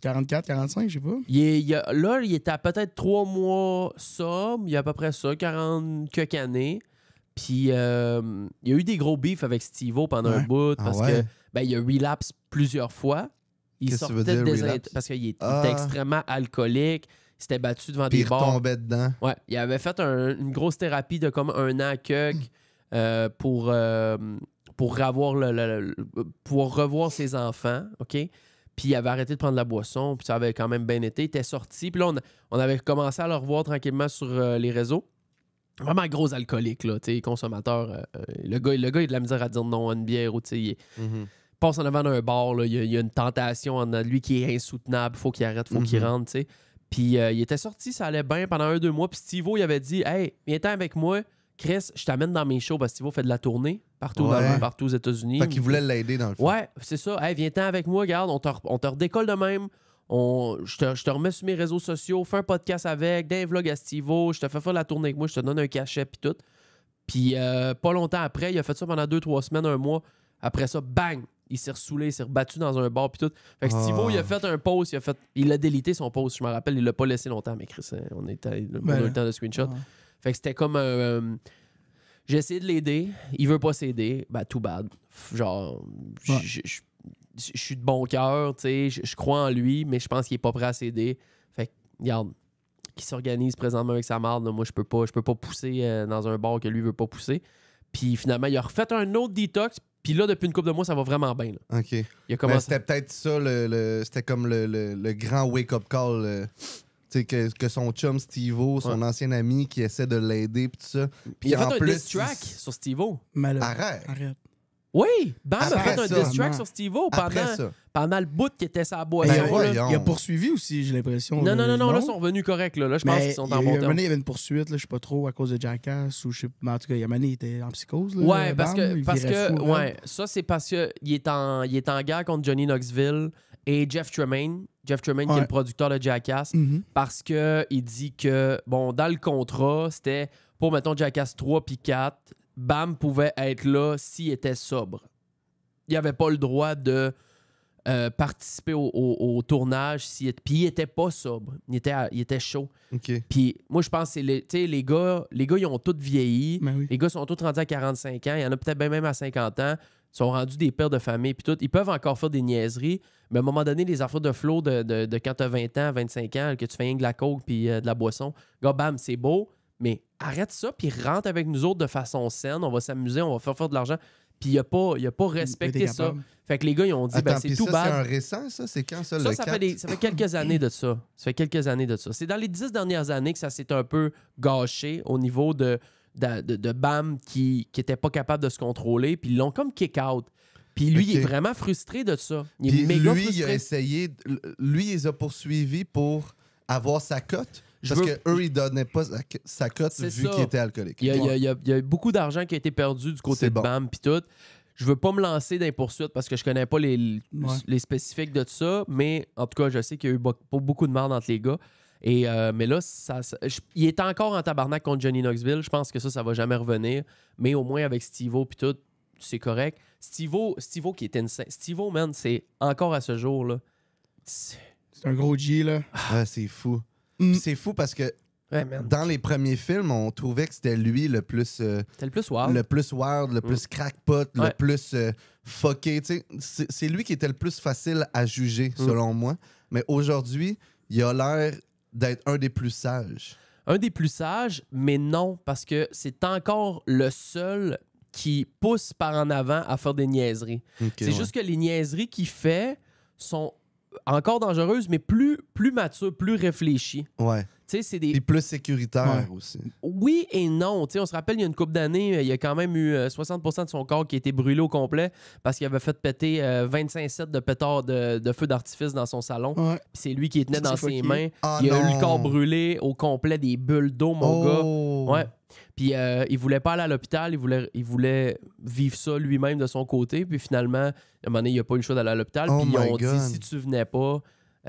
S3: 44, 45, je sais pas.
S2: Là, il était à peut-être 3 mois sobre. Il y a à peu près ça, 40 quelques années. Puis, il y a eu des gros beefs avec Steve-O pendant un
S3: Ouais.
S2: bout
S1: Ah
S2: parce
S1: ouais?
S2: que ben, il a relapse plusieurs fois. Il
S1: Qu'est-ce que tu veux
S2: sortait
S1: dire,
S2: des
S1: relapse?
S2: parce qu'il était
S1: Ah.
S2: extrêmement alcoolique. Il s'était battu devant
S1: Puis
S2: des
S1: il
S2: bars.
S1: retombait dedans.
S2: Ouais, il avait fait une grosse thérapie de comme 1 an pour pour revoir ses enfants, OK? Puis il avait arrêté de prendre la boisson, puis ça avait quand même bien été. Il était sorti, puis là, on avait commencé à le revoir tranquillement sur les réseaux. Vraiment gros alcoolique, là, tu sais, consommateur. Le gars, il a de la misère à dire non à une bière, ou tu sais, il passe en avant d'un bar, là, il y a une tentation en lui qui est insoutenable, faut qu'il arrête, faut qu'il rentre, tu sais. Puis il était sorti, ça allait bien pendant 1-2 mois. Puis Steve-O, il avait dit « Hey, viens-t'en avec moi. Chris, je t'amène dans mes shows. » Parce que Steve-O fait de la tournée partout,
S1: Ouais.
S2: partout aux États-Unis.
S1: Fait qu'il voulait l'aider dans le fond.
S2: Ouais, c'est ça. Hey, viens-t'en avec moi, regarde, on te redécolle de même. Je te remets sur mes réseaux sociaux, fais un podcast avec, d'un vlog à Steve-O, je te fais faire la tournée avec moi, je te donne un cachet, puis tout. Puis pas longtemps après, il a fait ça pendant 2-3 semaines, 1 mois. Après ça, bang! Il s'est ressoulé, il s'est rebattu dans un bar, puis tout. Fait que Steve-O, il a fait un post, il a délité son post, je me rappelle, il l'a pas laissé longtemps, mais Chris, on a eu le temps de screenshot.
S3: Ouais.
S2: Fait que c'était comme j'ai essayé de l'aider, il veut pas s'aider, ben too bad. Genre,
S3: Ouais.
S2: je suis de bon cœur, tu sais, je crois en lui, mais je pense qu'il est pas prêt à s'aider. Fait que, regarde, qui s'organise présentement avec sa marde, là, moi je peux pas pousser dans un bar que lui veut pas pousser. Puis finalement, il a refait un autre detox, puis là, depuis une couple de mois, ça va vraiment bien. Là.
S1: OK.
S2: Il a
S1: Mais
S2: commencé...
S1: c'était peut-être ça, c'était comme le grand wake-up call. Tu sais, que son chum Steve-O, son ancien ami qui essaie de l'aider, puis tout ça.
S2: Il a
S1: en
S2: fait un
S1: plus,
S2: diss track sur Steve-O.
S3: Mais là,
S1: Arrête.
S3: arrête.
S2: Oui, Bam a
S1: Après
S2: fait un
S1: ça,
S2: diss track
S3: vraiment.
S2: sur Steve-O
S1: Après ça.
S2: pendant le bout qui était sa
S3: Ben,
S2: boisson.
S3: il,
S1: Ben
S3: a,
S1: voyons.
S3: il a poursuivi aussi, j'ai l'impression.
S2: Non,
S3: là.
S2: là, ils sont revenus corrects. Là, je pense
S3: Mais
S2: qu'ils sont
S3: il y
S2: en
S3: a eu
S2: bon
S3: un moment
S2: terme.
S3: donné, il y avait une poursuite, là, je sais pas trop, à cause de Jackass, ou je sais mais en tout cas, il y a un moment donné, il était en psychose. Là,
S2: Ouais,
S3: Bam,
S2: parce
S3: là, il
S2: que
S3: virait fou, là.
S2: ouais, ça c'est parce que il est en guerre contre Johnny Knoxville et Jeff Tremaine. Jeff Tremaine qui est
S3: Ouais.
S2: le producteur de Jackass,
S3: Mhm.
S2: parce que il dit que bon, dans le contrat, c'était pour mettons Jackass 3 puis 4, Bam pouvait être là s'il était sobre. Il avait pas le droit de participer au tournage puis il était pas sobre. Il était chaud.
S1: OK.
S2: Puis moi je pense que c'est les gars ils ont tous vieilli.
S3: Ben oui.
S2: Les gars sont tous rendus à 45 ans. Il y en a peut-être même à 50 ans. Ils sont rendus des pères de famille. Puis tout. Ils peuvent encore faire des niaiseries. Mais à un moment donné, les affaires de flow de quand tu as 20 ans, 25 ans, que tu fais rien que de la coke puis de la boisson, gars, bam, c'est beau. Mais arrête ça. Puis rentre avec nous autres de façon saine. On va s'amuser. On va faire de l'argent. Puis il a pas respecté ça.
S3: capable.
S2: Fait que les gars, ils ont dit,
S1: Attends,
S2: c'est
S1: puis
S2: tout
S1: ça,
S2: bad.
S1: c'est un récent, ça? C'est quand, ça, le
S2: Ça
S1: 4?
S2: fait quelques années de ça. Ça fait quelques années de ça. C'est dans les 10 dernières années que ça s'est un peu gâché au niveau de Bam qui était pas capable de se contrôler. Puis ils l'ont comme kick out. Puis lui, il est
S1: Ok.
S2: vraiment frustré de ça. Il est
S1: Puis
S2: méga
S1: lui, il a
S2: frustré.
S1: essayé... Lui, il les a poursuivis pour avoir sa cote.
S2: Je
S1: Parce
S2: veux-
S1: qu'eux, ils donnaient pas sa cote
S2: C'est
S1: vu
S2: ça.
S1: qu'il était alcoolique.
S2: Il y a beaucoup d'argent qui a été perdu du côté
S1: C'est
S2: de
S1: bon.
S2: Bam puis tout. Je veux pas me lancer dans les poursuites parce que je connais pas les spécifiques de ça, mais en tout cas, je sais qu'il y a eu pas beaucoup de merde entre les gars. Et, mais là, il est encore en tabarnak contre Johnny Knoxville. Je pense que ça va jamais revenir. Mais au moins avec Steve-O puis tout, c'est correct. Steve-O qui était insane. Steve-O, man, c'est encore à ce jour, là.
S3: C'est un gros G, là.
S1: Ouais, c'est fou.
S3: Mm.
S1: Puis c'est fou parce que
S2: Ouais, man.
S1: dans les premiers films, on trouvait que c'était lui le plus...
S2: C'était le plus wild.
S1: Le plus wild, le plus crackpot,
S2: Ouais.
S1: le plus fucké. Tu sais, c'est lui qui était le plus facile à juger, selon moi. Mais aujourd'hui, il a l'air d'être un des plus sages.
S2: Un des plus sages, mais non, parce que c'est encore le seul qui pousse par en avant à faire des niaiseries.
S1: Ok,
S2: C'est
S1: ouais.
S2: juste que les niaiseries qu'il fait sont encore dangereuses, mais plus matures, plus réfléchies.
S1: Ouais.
S2: Tu sais, c'est des...
S1: Puis plus sécuritaire aussi.
S2: Oui et non. Tu sais, on se rappelle, il y a une couple d'années, il y a quand même eu 60% de son corps qui a été brûlé au complet parce qu'il avait fait péter 25 sets de pétards de feu d'artifice dans son salon.
S3: Ouais.
S2: Puis c'est lui qui les tenait
S3: C'est
S2: dans ses
S3: fucké.
S2: mains.
S1: Ah
S2: Il a eu
S1: non.
S2: le corps brûlé au complet, des bulles d'eau, mon gars.
S1: Oh.
S2: Ouais. Puis il voulait pas aller à l'hôpital, il voulait vivre ça lui-même de son côté. Puis finalement, à un moment donné, il a pas eu le choix d'aller à l'hôpital.
S1: Oh
S2: Puis ils
S1: my
S2: ont
S1: God.
S2: dit, si tu venais pas,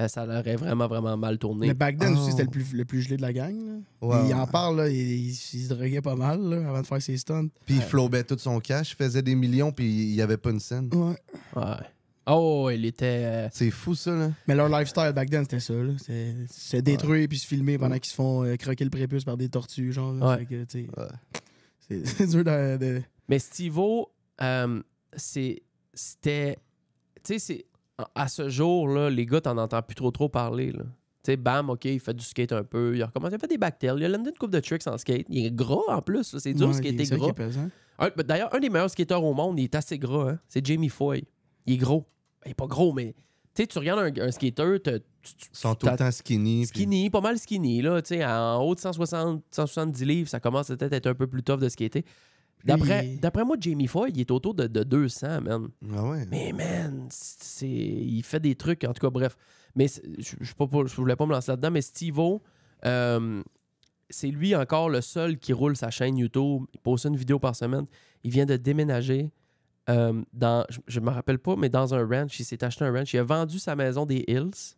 S2: ça aurait vraiment, vraiment mal tourné.
S3: Mais back then
S1: Oh.
S3: aussi, c'était le plus gelé de la gang. Là.
S1: Ouais,
S3: Il
S1: ouais.
S3: en parle, là, il se droguait pas mal là, avant de faire ses stunts.
S1: Puis il flobait tout son cash, il faisait des millions, puis il y avait pas une scène.
S3: Ouais.
S2: Ouais. Oh, il était...
S1: C'est fou, ça, là.
S3: Mais leur lifestyle back then, c'était ça. Là. C'est se détruire puis se filmer pendant qu'ils se font croquer le prépuce par des tortues. Genre, là.
S2: Ouais.
S3: Fait que, tu sais,
S1: Ouais.
S3: c'est dur de...
S2: Mais Steve-O, c'était... Tu sais, c'est... À ce jour-là, les gars, t'en entends plus trop parler, là. Tu sais, bam, OK, il fait du skate un peu. Il a recommencé à faire des backtails. Il a landé une coupe de tricks en skate. Il est gras, en plus. Là. C'est dur,
S3: Ouais,
S2: ce qui était
S3: c'est ça qui
S2: gras.
S3: est pesant.
S2: D'ailleurs, un des meilleurs skateurs au monde, il est assez gras. Hein? C'est Jamie Foy. Il est gros. Il est pas gros, mais... Tu sais, tu regardes un skater,
S1: Ils sont tout le temps skinny. puis-
S2: Skinny, pas mal skinny, là. Tu sais, en haut de 170 livres, ça commence peut-être à être un peu plus tough de skater. D'après moi, Jamie Foy, il est autour de 200, man.
S1: Ah ouais.
S2: Mais man, il fait des trucs, en tout cas, bref. Mais je voulais pas me lancer là-dedans, mais Steve-O, c'est lui encore le seul qui roule sa chaîne YouTube. Il poste une vidéo par semaine. Il vient de déménager dans, je me rappelle pas, mais dans un ranch. Il s'est acheté un ranch. Il a vendu sa maison des Hills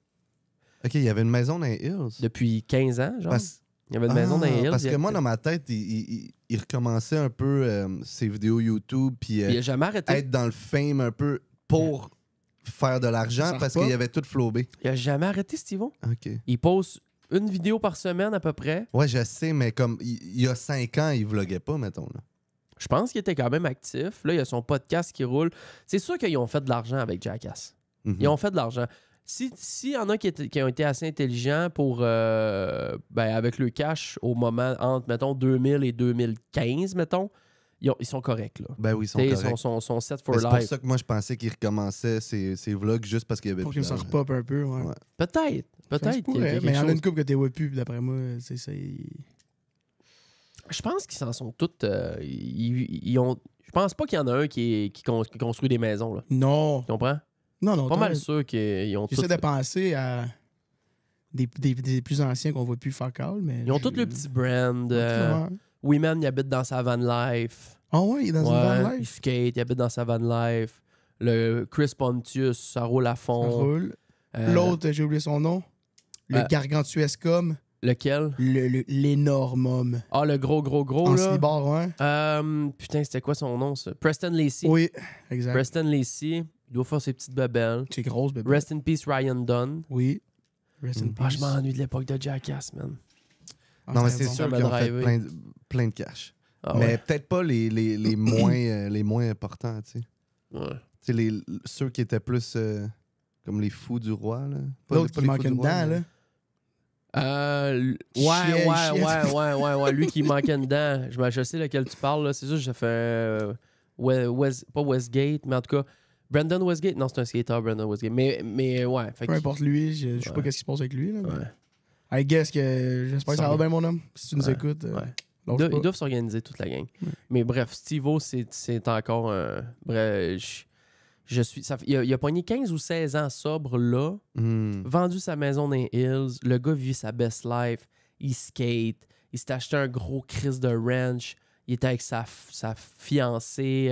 S1: OK, il y avait une maison dans les Hills.
S2: depuis 15 ans, genre.
S1: Parce-
S2: Il y avait une maison dans les Hills.
S1: Parce que moi, dans ma tête, il recommençait un peu ses vidéos YouTube, puis
S2: il a jamais arrêté.
S1: être dans le fame un peu pour faire de l'argent,
S3: Ça
S1: parce
S3: sort pas.
S1: qu'il y avait tout flobé.
S2: Il a jamais arrêté, Steve-O.
S1: OK.
S2: Il pose une vidéo par semaine à peu près.
S1: Ouais, je sais, mais comme il y a 5 ans, il vloguait pas, mettons. Là.
S2: Je pense qu'il était quand même actif. Là, il y a son podcast qui roule. C'est sûr qu'ils ont fait de l'argent avec Jackass.
S1: Mhm.
S2: Ils ont fait de l'argent. S'il y en a qui ont été assez intelligents pour, avec le cash au moment entre, mettons, 2000 et 2015, mettons, ils sont corrects, là.
S1: Ben oui, ils sont
S2: T'sais,
S1: corrects.
S2: Ils sont set for
S1: Mais c'est pour
S2: life.
S1: ça que moi, je pensais qu'il recommençait ses vlogs juste parce qu'il y avait
S3: Pour
S1: plus
S3: que ça
S1: d'argent.
S3: repop un peu, ouais.
S1: Ouais.
S2: Peut-être.
S3: Ça se
S2: Peut-être. qu'il y a
S3: pourrait,
S2: quelque
S3: mais il y en a
S2: chose.
S3: une couple que t'es vois plus, puis d'après moi, c'est ça.
S2: Je pense qu'ils s'en sont toutes... ils ont... Je pense pas qu'il y en a un qui construit des maisons, là.
S3: Non.
S2: Tu comprends?
S3: Non,
S2: Pas mal sûr qu'ils ont
S3: J'essaie
S2: toutes...
S3: de penser à des plus anciens qu'on voit plus fuck all, mais...
S2: Ils ont tous le petit brand.
S3: Ouais.
S2: Weeman, il habite dans sa van life.
S3: Ah ouais, il est dans
S2: Ouais,
S3: une van
S2: il
S3: life.
S2: skate, il habite dans sa van life. Le Chris Pontius, ça roule à
S3: Ça
S2: fond.
S3: roule.
S2: Euh,
S3: L'autre, j'ai oublié son nom. Le Gargantuescum.
S2: Lequel?
S3: L'énorme homme.
S2: Ah, le gros,
S3: En
S2: là.
S3: slibard, ouais.
S2: Putain, c'était quoi son nom, ça? Preston Lacey.
S3: Oui, exact.
S2: Preston Lacey, il doit faire ses petites babelles.
S3: C'est grosse, bébé.
S2: Rest in peace, Ryan Dunn.
S3: Oui. Rest in
S2: Ah,
S3: peace.
S2: je m'ennuie de l'époque de Jackass, man.
S3: Ah,
S1: Non, mais
S3: c'était
S1: c'est
S3: bon.
S1: sûr
S2: Ça m'a
S1: qu'ils ont fait
S2: drivé.
S1: plein de cash.
S2: Ah,
S1: mais
S2: ouais.
S1: peut-être pas les moins importants, tu sais.
S2: Ouais.
S1: Tu sais, ceux qui étaient plus comme les fous du roi, là. Pas
S3: L'autre qui
S1: les fous
S3: manque
S1: du
S3: une
S1: roi,
S3: dent,
S1: mais-
S3: là.
S2: Ouais, lui qui manquait une dent. Je sais lequel tu parles, là. C'est sûr, j'ai fait. Pas Westgate, mais en tout cas. Brandon Westgate? Non, c'est un skater, Brandon Westgate. Mais ouais. Fait
S3: Peu
S2: que-
S3: importe lui, je sais
S2: Ouais.
S3: pas qu'est-ce qui se passe avec lui, là. mais
S2: Ouais.
S3: I guess que j'espère que ça va bien, mon homme. Si tu nous
S2: Ouais.
S3: écoutes.
S2: Ouais.
S3: lâche
S2: Ils
S3: pas.
S2: doivent s'organiser toute la gang.
S3: Ouais.
S2: Mais bref, Steve-O, c'est encore un. Bref, il a pogné 15 ou 16 ans sobre là, vendu sa maison dans les Hills, le gars vit sa best life, il skate, il s'est acheté un gros Chris de ranch, il était avec sa fiancée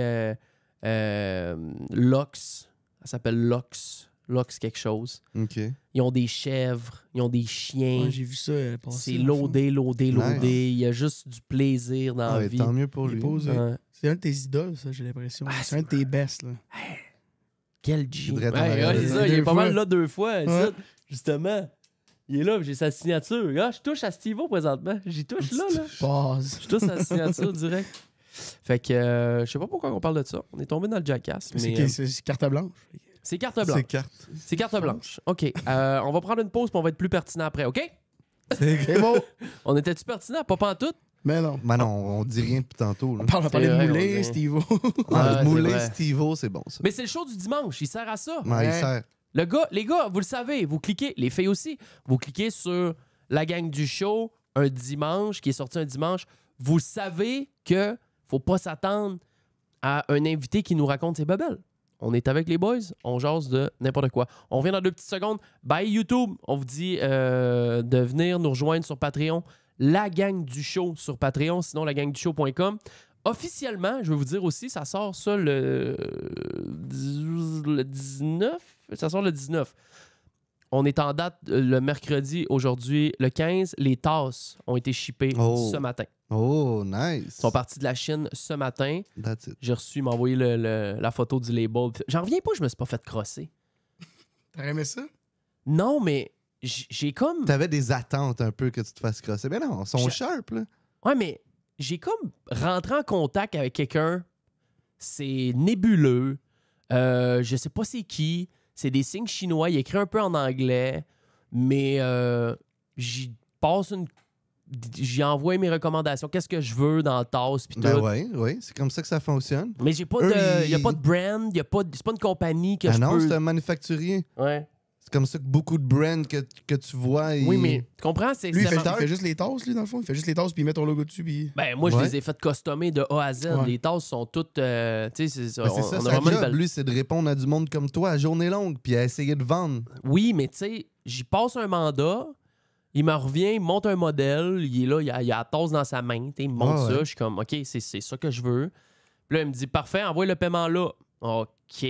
S2: Lux, elle s'appelle Lux quelque chose.
S1: OK.
S2: Ils ont des chèvres, ils ont des chiens.
S3: Ouais, j'ai vu ça passer.
S2: C'est
S3: dans le fond.
S2: loadé.
S1: Nice.
S2: Il y a juste du plaisir dans
S1: Ah,
S2: la
S1: ouais,
S2: vie.
S1: tant mieux pour
S3: Il est
S1: lui.
S3: posé.
S2: Ouais.
S3: C'est un de tes idoles, ça, j'ai l'impression.
S2: Ah,
S3: c'est un de tes best, là.
S2: Quel G.
S1: Il devrait être en
S2: Ouais,
S1: arrière
S2: ouais,
S1: de
S2: c'est
S1: lui.
S2: ça, il est
S3: Deux
S2: pas
S3: fois.
S2: mal là 2 fois.
S3: Ouais.
S2: ça, justement. Il est là, j'ai sa signature. Ah, je touche à Steve-O présentement. J'y touche là.
S3: Pause.
S2: Je touche à sa signature direct. Fait que je sais pas pourquoi on parle de ça. On est tombé dans le Jackass. Mais
S3: C'est carte blanche.
S2: c'est carte
S1: C'est
S2: blanche.
S1: carte.
S2: C'est carte blanche. OK. On va prendre une pause puis on va être plus pertinent après. OK?
S3: C'est beau.
S2: On était-tu pertinent? Pas pantoute?
S3: Mais non.
S1: Ben non, on dit rien depuis tantôt. Là.
S3: On parle de
S2: vrai,
S3: Moulé,
S2: on dit.
S3: Steve-O.
S1: Ah,
S2: Ouais,
S1: Moulé,
S2: c'est vrai.
S1: Steve-O, c'est bon ça.
S2: Mais c'est le show du dimanche, il sert à ça.
S1: Ouais, il
S3: Ouais.
S1: sert.
S2: Les gars, vous le savez, vous cliquez, les filles aussi, vous cliquez sur la gang du show un dimanche, qui est sorti un dimanche. Vous savez que faut pas s'attendre à un invité qui nous raconte ses babelles. On est avec les boys, on jase de n'importe quoi. On revient dans 2 petites secondes. Bye YouTube, on vous dit de venir nous rejoindre sur Patreon. La gang du show sur Patreon, sinon lagangdushow.com. Officiellement, je vais vous dire aussi, ça sort ça le 19. Ça sort le 19. On est en date le mercredi, aujourd'hui, le 15. Les tasses ont été shippées
S1: Oh.
S2: ce matin.
S1: Oh, nice.
S2: Ils sont partis de la Chine ce matin.
S1: That's it.
S2: J'ai reçu, il m'a envoyé la photo du label. J'en reviens pas, je me suis pas fait crosser.
S3: T'aurais aimé ça?
S2: Non, mais j'ai comme...
S1: T'avais des attentes un peu que tu te fasses crosser. Mais non, ils sont
S2: Je-
S1: sharp, là.
S2: Ouais, mais j'ai comme rentré en contact avec quelqu'un. C'est nébuleux. Je sais pas c'est qui. C'est des signes chinois. Il écrit un peu en anglais. Mais j'y passe une... J'y envoie mes recommandations. Qu'est-ce que je veux dans le tasse pis
S1: Ben
S2: tout.
S1: ouais, c'est comme ça que ça fonctionne.
S2: Mais j'ai pas
S1: Eux,
S2: de...
S1: ils-
S2: Y a pas de brand. C'est pas une compagnie que
S1: Ah
S2: je
S1: non,
S2: peux...
S1: c'est un manufacturier.
S2: Ouais.
S1: C'est comme ça que beaucoup de brands que tu vois.
S2: Oui, mais tu comprends? C'est
S3: Lui, il
S2: c'est-
S3: fait juste les tasses, lui, dans le fond. Il fait juste les tasses, puis il met ton logo dessus, puis...
S2: Ben, moi, je
S1: Ouais.
S2: les ai faites customer de A à Z.
S3: Ouais.
S2: Les tasses sont toutes... tu sais, c'est
S1: Ben, c'est
S2: on
S1: ça,
S2: a
S1: sa
S2: vraiment une
S1: job,
S2: belle-
S1: lui, c'est de répondre à du monde comme toi à journée longue, puis à essayer de vendre.
S2: Oui, mais tu sais, j'y passe un mandat, il me revient, il me monte un modèle, il est là, il a la tasse dans sa main, tu sais, il me montre
S1: Ah ouais.
S2: ça, je suis comme, OK, c'est ça que je veux. Puis là, il me dit, parfait, envoie le paiement là. OK,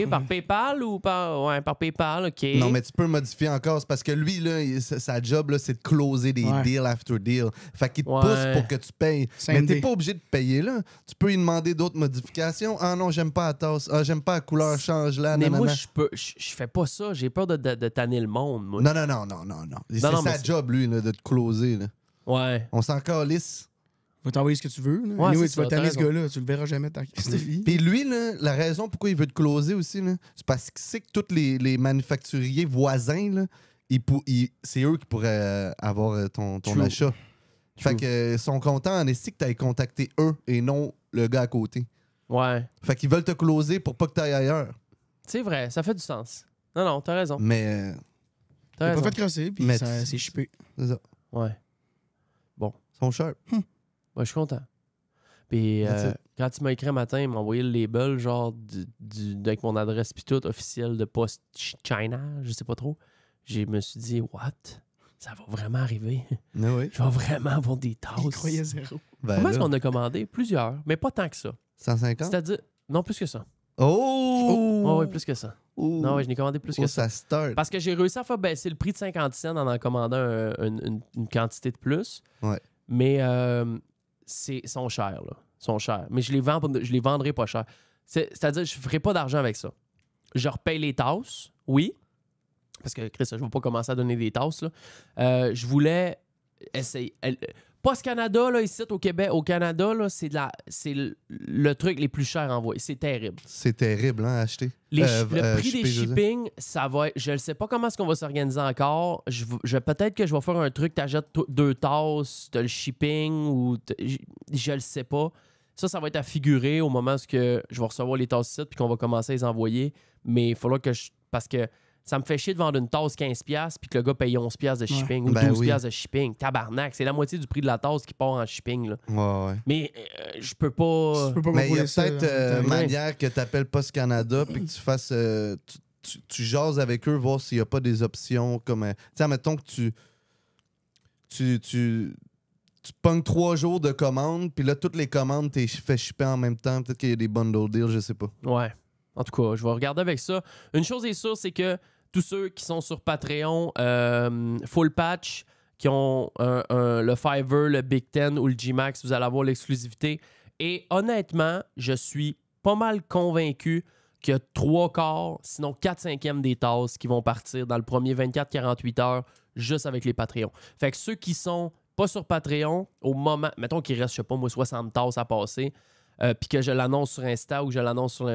S2: par PayPal ou par... Ouais, par PayPal, OK.
S1: Non, mais tu peux modifier encore. C'est parce que lui, là, sa job, là, c'est de closer des
S3: Ouais.
S1: deals after deal. Fait qu'il te
S2: Ouais.
S1: pousse pour que tu payes.
S3: Same
S1: Mais t'es
S3: day.
S1: pas obligé de payer, là. Tu peux lui demander d'autres modifications. Ah non, j'aime pas la tasse. Ah, j'aime pas la couleur, change-la.
S2: Mais moi,
S1: nanana.
S2: je fais pas ça, j'ai peur de tanner le monde, moi.
S1: Non. C'est
S2: non, mais
S1: sa
S2: c'est-
S1: job, lui, là, de te closer. Là.
S2: Ouais.
S1: On s'en calisse.
S3: Il va t'envoyer ce que tu veux. Là.
S2: Ouais,
S3: Anyway,
S2: c'est
S3: tu vas
S2: ça,
S3: tanner
S2: t'as
S3: ce gars-là. Tu le verras jamais de ta vie.
S1: Puis lui, là, la raison pourquoi il veut te closer aussi, là, c'est parce qu'il sait que tous les manufacturiers voisins, là, c'est eux qui pourraient avoir ton
S2: True.
S1: achat. Fait
S2: True.
S1: que sont contents en esti que tu aies contacté eux et non le gars à côté.
S2: Ouais.
S1: Fait qu'ils veulent te closer pour pas que tu ailles ailleurs.
S2: C'est vrai, ça fait du sens. Non, t'as raison.
S1: Mais
S2: T'as
S3: T'as
S2: raison.
S3: pas fait crosser, puis
S1: Mais
S3: c'est chippé.
S1: c'est ça.
S2: Ouais.
S1: Ils sont sharp.
S2: Ouais, je suis content. Puis
S1: That's it.
S2: quand il m'a écrit un matin, il m'a envoyé le label, genre, avec mon adresse pis tout, officielle de Post China, je sais pas trop. Je me suis dit, what? Ça va vraiment arriver.
S1: Mais oui.
S2: Je vais vraiment avoir des tasses.
S3: Il croyait zéro.
S1: Ben
S2: Comment est-ce
S1: là,
S2: qu'on a commandé? Plusieurs, mais pas tant que ça.
S1: 150?
S2: C'est-à-dire, non, plus que ça.
S1: Oh!
S2: Oh, oui, plus que ça.
S1: Oh!
S2: Non, ouais, je n'ai commandé plus
S1: Oh,
S2: que ça.
S1: ça start.
S2: Parce que j'ai réussi à faire baisser le prix de 50 cents en commandant une quantité de plus.
S1: Ouais.
S2: Mais sont chers, là. Ils sont chers. Mais je les vendrai pas cher. C'est-à-dire, je ne ferai pas d'argent avec ça. Je repaye les tasses, oui. Parce que, Chris, je ne vais pas commencer à donner des tasses, là. Je voulais essayer... Post Canada, là, ici, au Québec, au Canada, là, c'est le truc les plus chers envoyés. C'est terrible.
S1: C'est terrible, hein, à acheter.
S2: Le prix des
S1: shipper, je veux dire.
S2: shipping, ça va être... Je ne sais pas comment est-ce qu'on va s'organiser encore. Peut-être que je vais faire un truc, t'achètes 2 tasses, t'as le shipping, ou... Je le sais pas. Ça va être à figurer au moment où je vais recevoir les tasses sites puis qu'on va commencer à les envoyer. Mais il faudra que parce que ça me fait chier de vendre une tasse 15$ puis que le gars paye 11$ de shipping ou
S1: Ben
S2: 12$
S1: oui.
S2: de shipping. Tabarnak, c'est la moitié du prix de la tasse qui part en shipping, là.
S1: Ouais.
S2: Mais je peux pas...
S3: Tu peux pas
S1: Mais il y a
S3: contrôler ça,
S1: peut-être
S3: là.
S1: manière que tu appelles Post Canada puis que tu fasses. Tu jases avec eux, voir s'il n'y a pas des options comme. Tu sais, mettons que tu pognes 3 jours de commande, puis là, toutes les commandes, t'es fait shipper en même temps. Peut-être qu'il y a des bundle deals, je sais pas.
S2: Ouais. En tout cas, je vais regarder avec ça. Une chose est sûre, c'est que tous ceux qui sont sur Patreon, Full Patch, qui ont le Fiverr, le Big Ten ou le G-Max, vous allez avoir l'exclusivité. Et honnêtement, je suis pas mal convaincu qu'il y a 3/4, sinon 4/5 des tasses qui vont partir dans le premier 24-48 heures juste avec les Patreons. Fait que ceux qui sont pas sur Patreon, au moment, mettons qu'il reste, je sais pas moi, 60 tasses à passer, puis que je l'annonce sur Insta ou que je l'annonce sur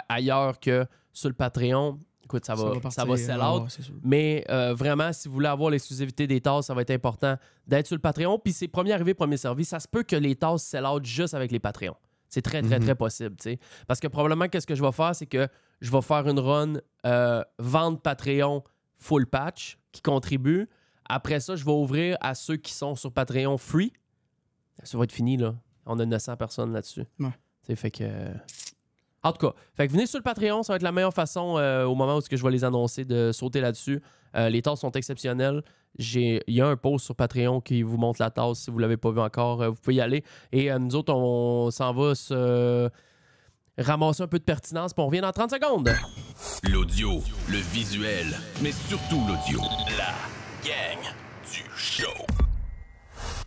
S2: ailleurs que sur le Patreon, écoute, ça va
S3: partir,
S2: sell out.
S3: c'est sûr.
S2: Mais vraiment, si vous voulez avoir l'exclusivité des tasses, ça va être important d'être sur le Patreon. Puis c'est premier arrivé, premier servi. Ça se peut que les tasses sell out juste avec les Patreons. C'est très, très, très possible, tu sais. Parce que probablement, qu'est-ce que je vais faire, c'est que je vais faire une run vente Patreon full patch qui contribue. Après ça, je vais ouvrir à ceux qui sont sur Patreon free. Ça va être fini, là. On a 900 personnes là-dessus.
S3: Ouais.
S2: Tu sais, fait que... En tout cas, fait que venez sur le Patreon, ça va être la meilleure façon au moment où je vais les annoncer de sauter là-dessus. Les tasses sont exceptionnelles. Il y a un post sur Patreon qui vous montre la tasse. Si vous ne l'avez pas vu encore, vous pouvez y aller. Et nous autres, on s'en va se ramasser un peu de pertinence, puis on revient dans 30 secondes.
S5: L'audio, le visuel, mais surtout l'audio. La gang du show.